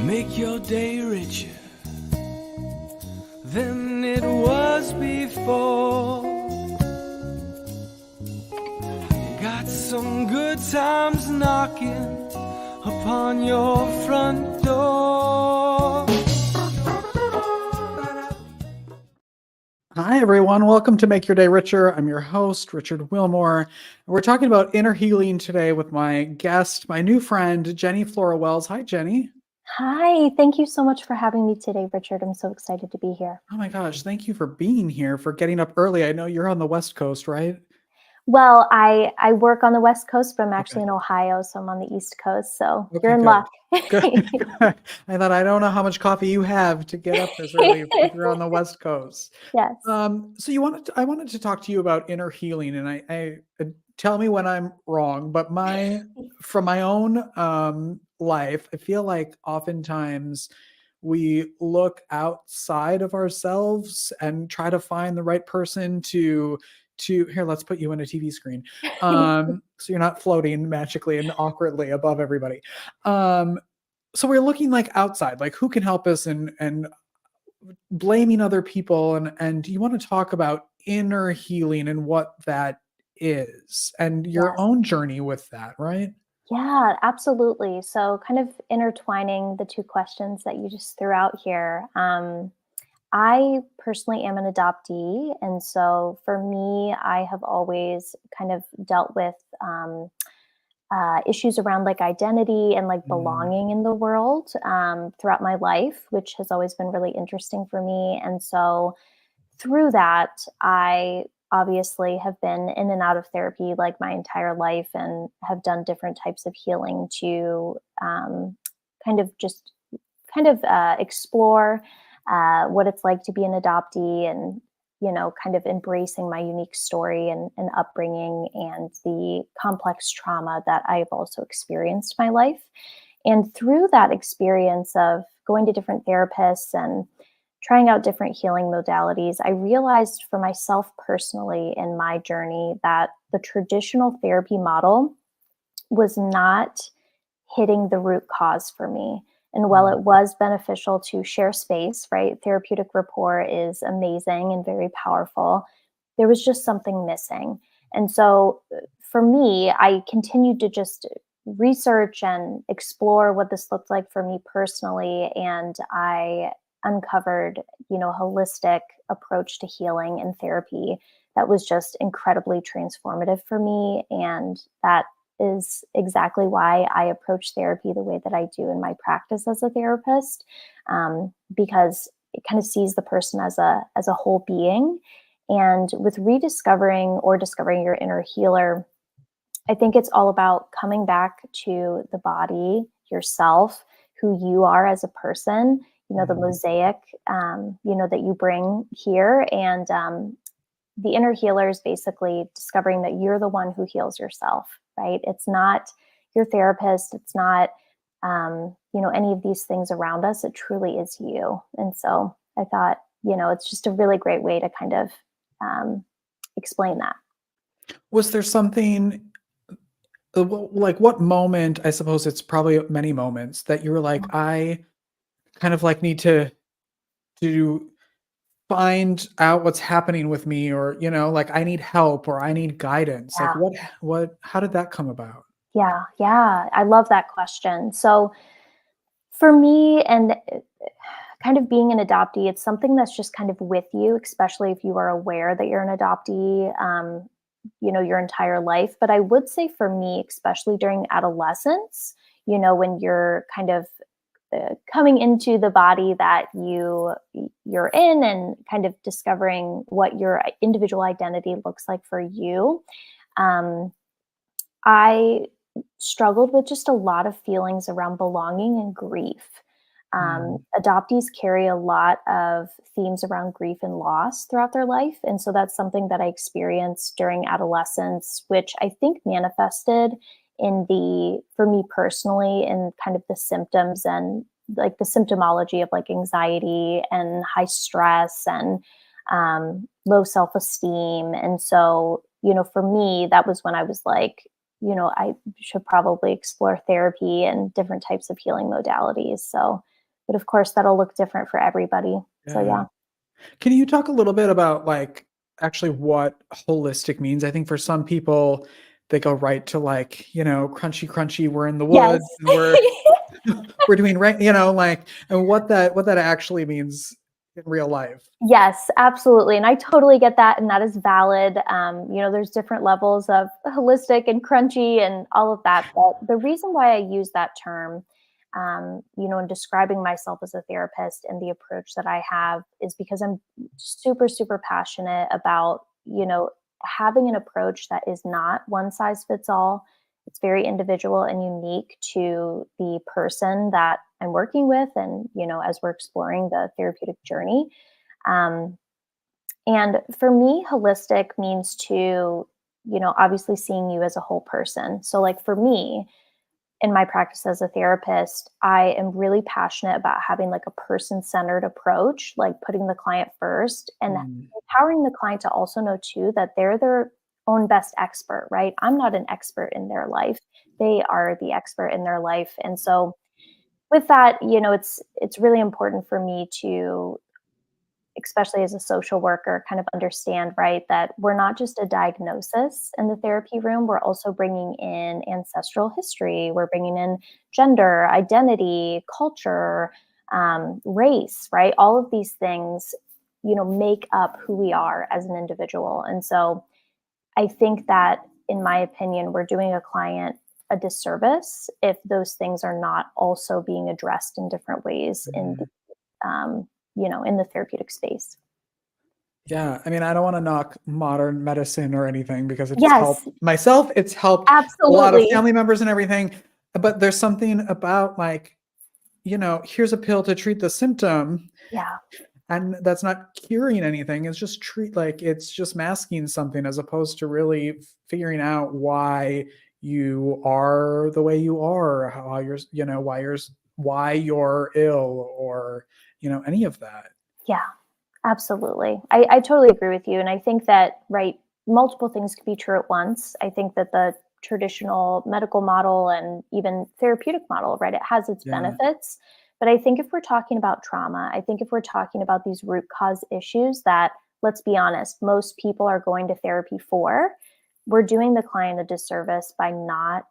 Make your day richer than it was before. Got some good times knocking upon your front door. Hi, everyone. Welcome to Make Your Day Richer. I'm your host, Richard Wilmore. We're talking about inner healing today with my guest, my new friend, Jenny Flora Wells. Hi, Jenny. Hi, thank you so much for having me today, Richard. I'm so excited to be here. Oh my gosh, thank you for being here, for getting up early. I know you're on the West Coast, right? Well, I work on the West Coast, but I'm actually Okay. in Ohio, so I'm on the East Coast. So Okay, you're in good. luck. Good. Good. I thought, I don't know how much coffee you have to get up this early if you're on the West Coast. Yes. So I wanted to talk to you about inner healing, and I tell me when I'm wrong, but from my own life, I feel like oftentimes we look outside of ourselves and try to find the right person to here, let's put you in a TV screen. So you're not floating magically and awkwardly above everybody. So we're looking like outside, like who can help us and blaming other people, and you want to talk about inner healing and what that is and your Yes. own journey with that, right? Yeah, absolutely. So kind of intertwining the two questions that you just threw out here. I personally am an adoptee. And so for me, I have always kind of dealt with issues around like identity and like Mm, belonging in the world throughout my life, which has always been really interesting for me. And so through that, I obviously have been in and out of therapy like my entire life and have done different types of healing to kind of just explore what it's like to be an adoptee and kind of embracing my unique story and upbringing and the complex trauma that I've also experienced in my life. And through that experience of going to different therapists and trying out different healing modalities, I realized for myself personally in my journey that the traditional therapy model was not hitting the root cause for me. And while mm, it was beneficial to share space, right? Therapeutic rapport is amazing and very powerful. There was just something missing. And so for me, I continued to just research and explore what this looked like for me personally. And I uncovered, a holistic approach to healing and therapy that was just incredibly transformative for me. And that is exactly why I approach therapy the way that I do in my practice as a therapist, because it kind of sees the person as a whole being. And with rediscovering or discovering your inner healer, I think it's all about coming back to the body, yourself, who you are as a person, the mm. mosaic, that you bring here. And the inner healer is basically discovering that you're the one who heals yourself, right? It's not your therapist. It's not, any of these things around us. It truly is you. And so I thought, it's just a really great way to kind of explain that. Was there something like what moment, I suppose it's probably many moments, that you were like, I kind of like need to find out what's happening with me, or like I need help or I need guidance, like Yeah. how did that come about? Yeah. Yeah. I love that question. So for me, and kind of being an adoptee, it's something that's just kind of with you, especially if you are aware that you're an adoptee, your entire life. But I would say for me, especially during adolescence, when you're kind of coming into the body that you're in and kind of discovering what your individual identity looks like for you. Um, I struggled with just a lot of feelings around belonging and grief. Mm, Adoptees carry a lot of themes around grief and loss throughout their life. And so that's something that I experienced during adolescence, which I think manifested for me personally, in kind of the symptoms and like the symptomology of like anxiety and high stress and low self esteem. And so, for me, that was when I was like, I should probably explore therapy and different types of healing modalities. So, but of course, that'll look different for everybody. So, Yeah. yeah. Can you talk a little bit about like actually what holistic means? I think for some people, they go right to like, crunchy, crunchy, we're in the Yes. woods and we're doing right, like, and what that actually means in real life. Yes, absolutely. And I totally get that. And that is valid. There's different levels of holistic and crunchy and all of that. But the reason why I use that term, in describing myself as a therapist and the approach that I have is because I'm super, super passionate about, having an approach that is not one size fits all. It's very individual and unique to the person that I'm working with. And, as we're exploring the therapeutic journey. Um, and for me, holistic means to, obviously seeing you as a whole person. So, like for me, in my practice as a therapist, I am really passionate about having like a person centered approach, like putting the client first and Mm, empowering the client to also know too that they're their own best expert, right? I'm not an expert in their life. They are the expert in their life. And so with that, it's really important for me to, especially as a social worker, kind of understand, right, that we're not just a diagnosis in the therapy room. We're also bringing in ancestral history. We're bringing in gender, identity, culture, race, right? All of these things, make up who we are as an individual. And so I think that, in my opinion, we're doing a client a disservice if those things are not also being addressed in different ways mm. in the therapeutic space. Yeah, I mean, I don't want to knock modern medicine or anything because it's helped Yes, myself. It's helped a lot of absolutely. family members and everything. But there's something about like, here's a pill to treat the symptom, Yeah, and that's not curing anything. It's just it's just masking something as opposed to really figuring out why you are the way you are, how you're, why you're ill or, any of that. yeah, absolutely. I totally agree with you. And I think that, right, multiple things can be true at once. I think that the traditional medical model and even therapeutic model, right, it has its Yeah. benefits. But I think if we're talking about trauma, I think if we're talking about these root cause issues that, let's be honest, most people are going to therapy for, we're doing the client a disservice by not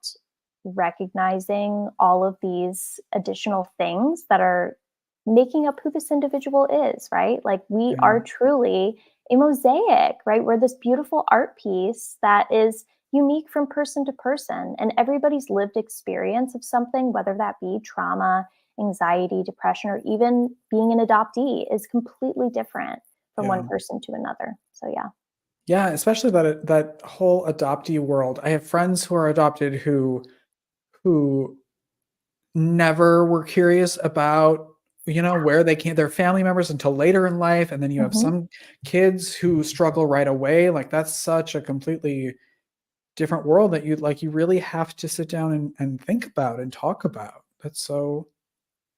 recognizing all of these additional things that are making up who this individual is, right? Like we Yeah. are truly a mosaic, right? We're this beautiful art piece that is unique from person to person. And everybody's lived experience of something, whether that be trauma, anxiety, depression, or even being an adoptee, is completely different from one Yeah. person to another. So, yeah. Yeah, especially that whole adoptee world. I have friends who are adopted who never were curious about, where they came their family members until later in life, and then you have Hmm. some kids who struggle right away. Like that's such a completely different world that you really have to sit down and think about and talk about. That's so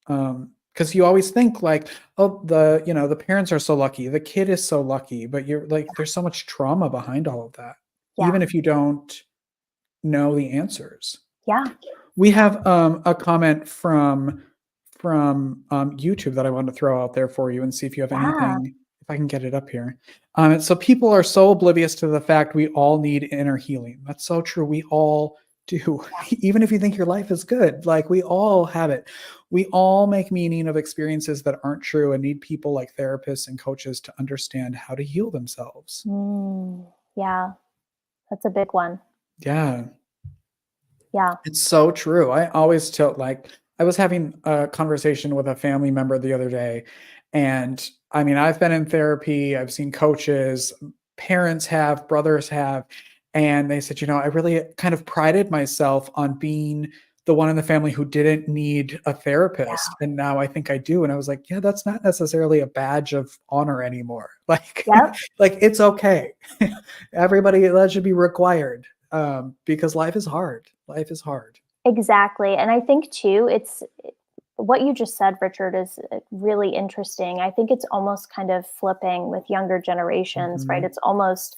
because you always think like, oh, the parents are so lucky, the kid is so lucky, but you're like, there's so much trauma behind all of that, Yeah. even if you don't know the answers. Yeah. We have a comment from YouTube that I want to throw out there for you and see if you have Yeah. anything. If I can get it up here. So people are so oblivious to the fact we all need inner healing. That's so true. We all do. Even if you think your life is good, like we all have it. We all make meaning of experiences that aren't true and need people like therapists and coaches to understand how to heal themselves. Yeah. That's a big one. Yeah. Yeah. It's so true. I always tell like I was having a conversation with a family member the other day, and I mean, I've been in therapy, I've seen coaches, parents have, brothers have, and they said, I really kind of prided myself on being the one in the family who didn't need a therapist, and now I think I do. And I was like, yeah, that's not necessarily a badge of honor anymore. Like, Yep. like it's okay. Everybody that should be required because life is hard. Life is hard. Exactly. And I think too, it's what you just said, Richard, is really interesting. I think it's almost kind of flipping with younger generations, right? Mhm. It's almost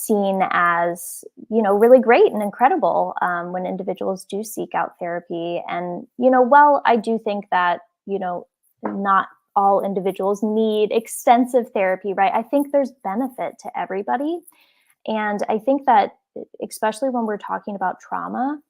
seen as, really great and incredible when individuals do seek out therapy. And, well, I do think that, not all individuals need extensive therapy, right? I think there's benefit to everybody. And I think that, especially when we're talking about trauma,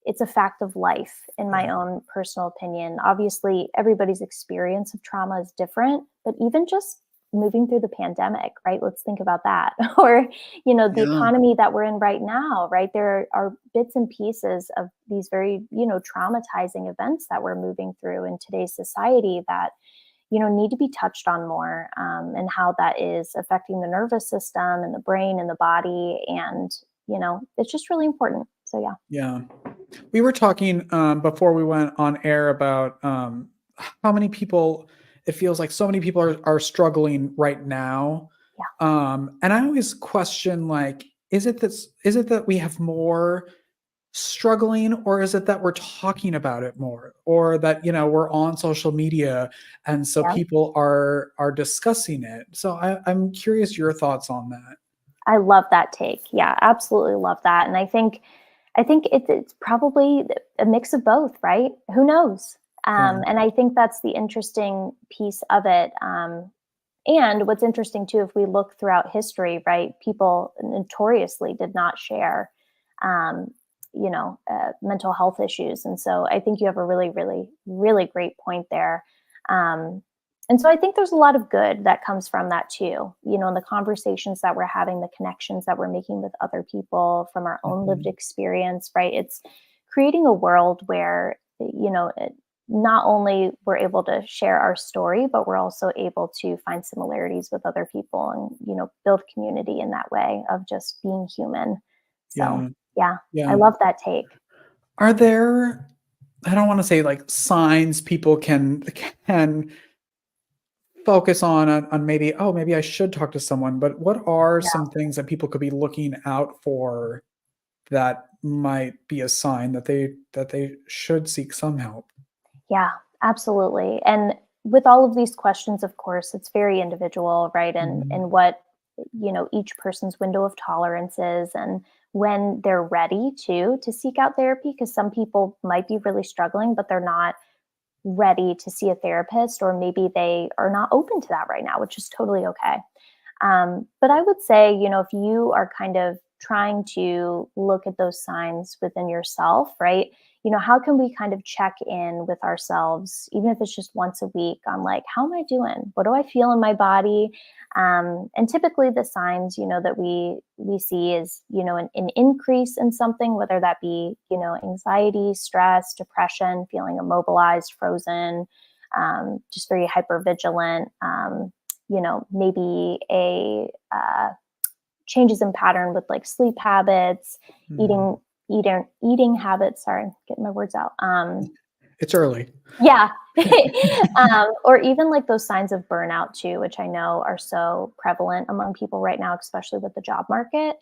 it's a fact of life, in my own personal opinion. Obviously, everybody's experience of trauma is different, but even just moving through the pandemic, right? Let's think about that. Or, the Yeah. economy that we're in right now, right? There are bits and pieces of these very, traumatizing events that we're moving through in today's society that, need to be touched on more, and how that is affecting the nervous system and the brain and the body. And, it's just really important. So, yeah. Yeah. We were talking before we went on air about how many people, it feels like so many people are struggling right now. And I always question, like, is it that we have more struggling, or is it that we're talking about it more, or that, we're on social media and so Yeah. people are discussing it? So I'm curious your thoughts on that. I love that take. Yeah, absolutely love that. And I think it's probably a mix of both, right? Who knows? Yeah. And I think that's the interesting piece of it. And what's interesting too, if we look throughout history, right, people notoriously did not share, mental health issues. And so I think you have a really, really, really great point there. And so I think there's a lot of good that comes from that too, in the conversations that we're having, the connections that we're making with other people from our own lived experience, right? It's creating a world where, not only we're able to share our story, but we're also able to find similarities with other people and, build community in that way of just being human. So, Yeah. I love that take. Are there, I don't want to say like signs people can focus on maybe, oh, maybe I should talk to someone, but what are Yeah. some things that people could be looking out for that might be a sign that they should seek some help? Yeah, absolutely. And with all of these questions, of course, it's very individual, right? And Mhm. and what each person's window of tolerance is, and when they're ready to seek out therapy, because some people might be really struggling, but they're not ready to see a therapist, or maybe they are not open to that right now, which is totally okay. But I would say, if you are kind of trying to look at those signs within yourself, right? How can we kind of check in with ourselves, even if it's just once a week, on like, how am I doing? What do I feel in my body? And typically the signs, that we see is, an increase in something, whether that be, anxiety, stress, depression, feeling immobilized, frozen, just very hypervigilant, maybe a changes in pattern with like sleep habits, Mhm. eating habits. Sorry, getting my words out. It's early. Yeah. Or even like those signs of burnout too, which I know are so prevalent among people right now, especially with the job market.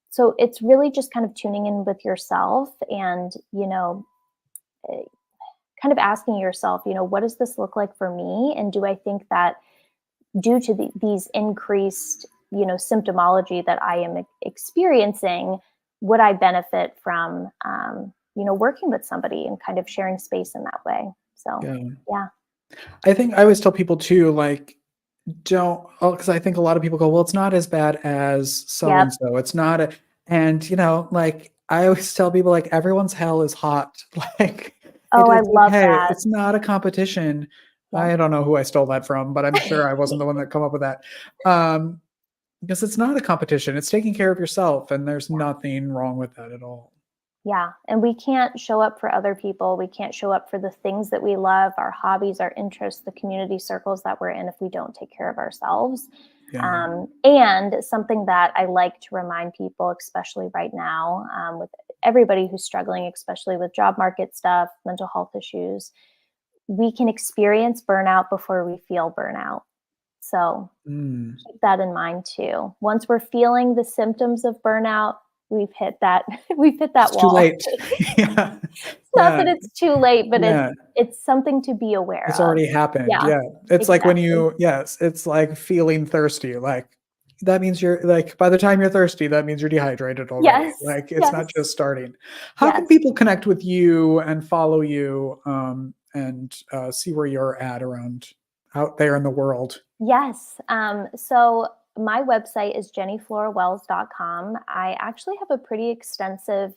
So it's really just kind of tuning in with yourself and, eh, kind of asking yourself, what does this look like for me? And do I think that due to these increased, symptomology that I am experiencing, would I benefit from, working with somebody and kind of sharing space in that way? So, Yeah. yeah, I think I always tell people too, like, don't, oh, because I think a lot of people go, well, it's not as bad as so yep. and so. It's not a, and like I always tell people, like, everyone's hell is hot. Like, Oh, I it's love okay. that. It's not a competition. Yep. I don't know who I stole that from, but I'm sure I wasn't the one that come up with that. Um, because it's not a competition. It's taking care of yourself, and there's nothing wrong with that at all. Yeah. And we can't show up for other people. We can't show up for the things that we love, our hobbies, our interests, the community circles that we're in, if we don't take care of ourselves. Yeah. And something that I like to remind people, especially right now, with everybody who's struggling, especially with job market stuff, mental health issues, we can experience burnout before we feel burnout. So Mm. keep that in mind too. Once we're feeling the symptoms of burnout, we've hit that we've hit It's that too wall. late. Yeah. It's not Yeah. that it's too late, but Yeah. it's something to be aware It's of. already happened, Yeah, yeah. It's like when exactly. you, yes, it's like feeling thirsty, like, that means you're like, by the time you're thirsty, that means you're dehydrated already. Yes, Like it's not yes, just starting. How can yes. people connect with you and follow you and see where you're at around out there in the world? Yes. So my website is jennyflorawells.com. I actually have a pretty extensive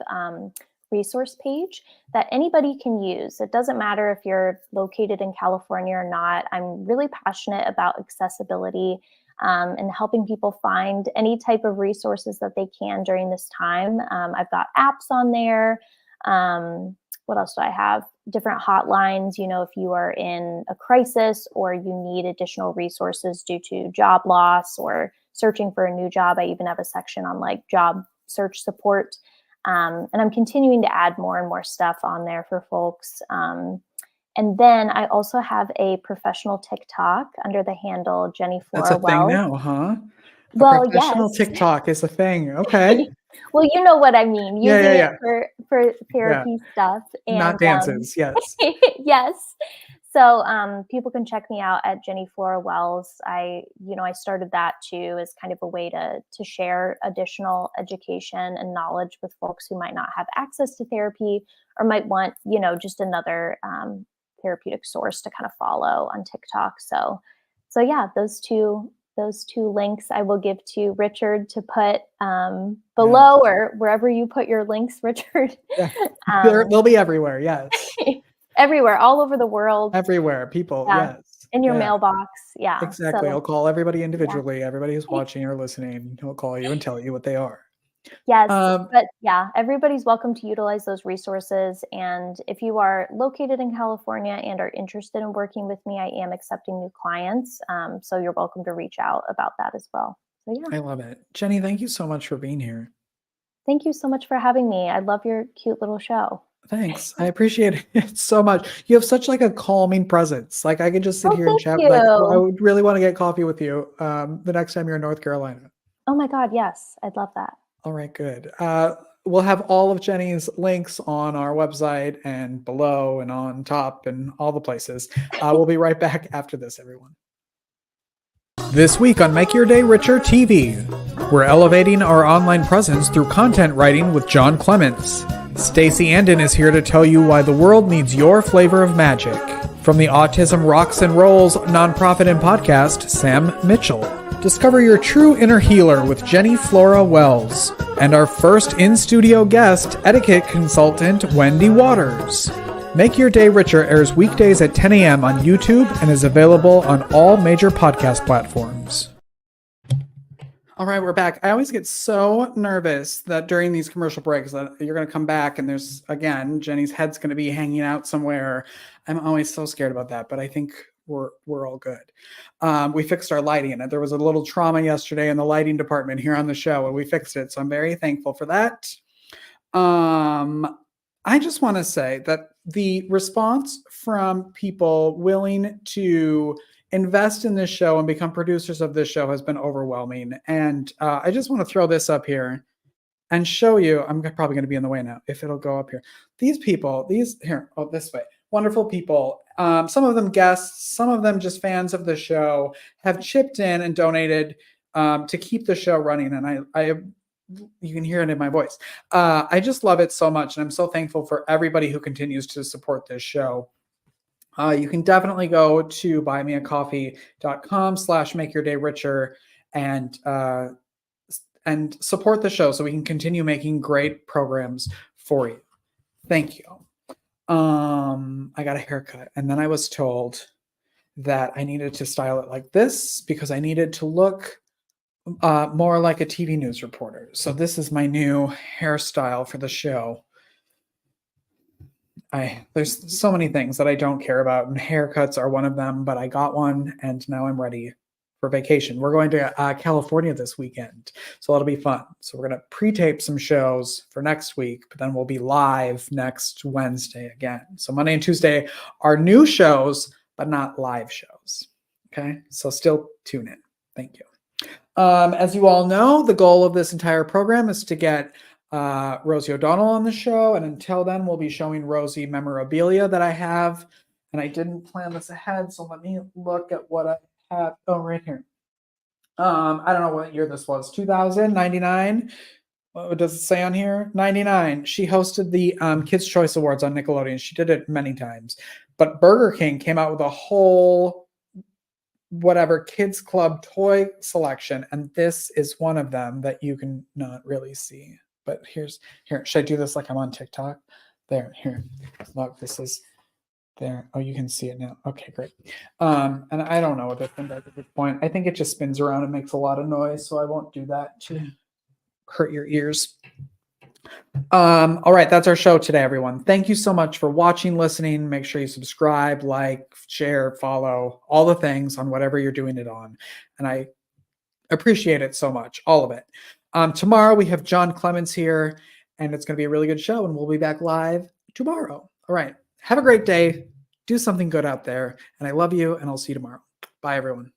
resource page that anybody can use. It doesn't matter if you're located in California or not. I'm really passionate about accessibility and helping people find any type of resources that they can during this time. I've got apps on there. What else do I have? Different hotlines, if you are in a crisis or you need additional resources due to job loss or searching for a new job. I even have a section on like job search support. And I'm continuing to add more and more stuff on there for folks. And then I also have a professional TikTok under the handle Jenny That's a Flora thing Wells. now, huh? A Well, professional yes. TikTok is a thing. Okay. Well, you know what I mean, Yeah, using yeah, it yeah. for Yeah. therapy stuff. Not dances. Yes. Yes. So people can check me out at Jenny Flora Wells. I started that too as kind of a way to share additional education and knowledge with folks who might not have access to therapy or might want, just another therapeutic source to kind of follow on TikTok. So yeah, those two links I will give to Richard to put below or wherever you put your links, Richard. Yeah. They'll be everywhere. Yes. Everywhere, all over the world. Everywhere. People. Yeah. Yes. In your Yeah. mailbox. Yeah. Exactly. So, I'll call everybody yeah. individually. Everybody who's watching or listening, he'll call you and tell you what they are. Yes. Um, But yeah, everybody's welcome to utilize those resources. And if you are located in California and are interested in working with me, I am accepting new clients. So you're welcome to reach out about that as well. So yeah. I love it. Jenny, thank you so much for being here. Thank you so much for having me. I love your cute little show. Thanks. I appreciate it so much. You have such like a calming presence. Like I could just sit Oh, here and thank chat. you. Like I would really want to get coffee with you the next time you're in North Carolina. Oh my God. Yes. I'd love that. All right, good. We'll have all of Jenny's links on our website and below and on top and all the places. We'll be right back after this, everyone. This week on Make Your Day Richer TV, we're elevating our online presence through content writing with John Clements. Stacey Andon is here to tell you why the world needs your flavor of magic. From the Autism Rocks and Rolls nonprofit and podcast, Sam Mitchell. Discover your true inner healer with Jenny Flora Wells. And our first in-studio guest, etiquette consultant Wendy Waters. Make Your Day Richer airs weekdays at 10 a.m. on YouTube and is available on all major podcast platforms. All right, we're back. I always get so nervous that during these commercial breaks that you're going to come back and there's, again, Jenny's head's going to be hanging out somewhere. I'm always so scared about that, but I think we're all good. We fixed our lighting, and there was a little trauma yesterday in the lighting department here on the show, and we fixed it, so I'm very thankful for that. I just want to say that the response from people willing to invest in this show and become producers of this show has been overwhelming. And I just want to throw this up here and show you. I'm probably going to be in the way now if it'll go up here. These people, this way, wonderful people. Some of them guests, some of them just fans of the show, have chipped in and donated to keep the show running. And I you can hear it in my voice. I just love it so much. And I'm so thankful for everybody who continues to support this show. You can definitely go to buymeacoffee.com/makeyourdayricher and support the show so we can continue making great programs for you. Thank you. I got a haircut, and then I was told that I needed to style it like this because I needed to look more like a TV news reporter. So this is my new hairstyle for the show. There's so many things that I don't care about, and haircuts are one of them, but I got one and now I'm ready for vacation. We're going to California this weekend, so that'll be fun. So we're going to pre-tape some shows for next week, but then we'll be live next Wednesday again. So Monday and Tuesday are new shows, but not live shows. Okay, so still tune in. Thank you. As you all know, the goal of this entire program is to get Rosie O'Donnell on the show. And until then, we'll be showing Rosie memorabilia that I have. And I didn't plan this ahead, so let me look at what I have. Oh, right here. I don't know what year this was. 2099. What does it say on here? 99. She hosted the Kids Choice Awards on Nickelodeon. She did it many times. But Burger King came out with a whole whatever kids club toy selection, and this is one of them that you can not really see. But here. Should I do this like I'm on TikTok? There, here. Look, this is there. Oh, you can see it now. Okay, great. And I don't know what this thing does at this point. I think it just spins around and makes a lot of noise, so I won't do that to hurt your ears. All right, that's our show today, everyone. Thank you so much for watching, listening. Make sure you subscribe, like, share, follow, all the things on whatever you're doing it on. And I appreciate it so much, all of it. Tomorrow we have John Clements here, and it's going to be a really good show, and we'll be back live tomorrow. All right, have a great day. Do something good out there, and I love you, and I'll see you tomorrow. Bye, everyone.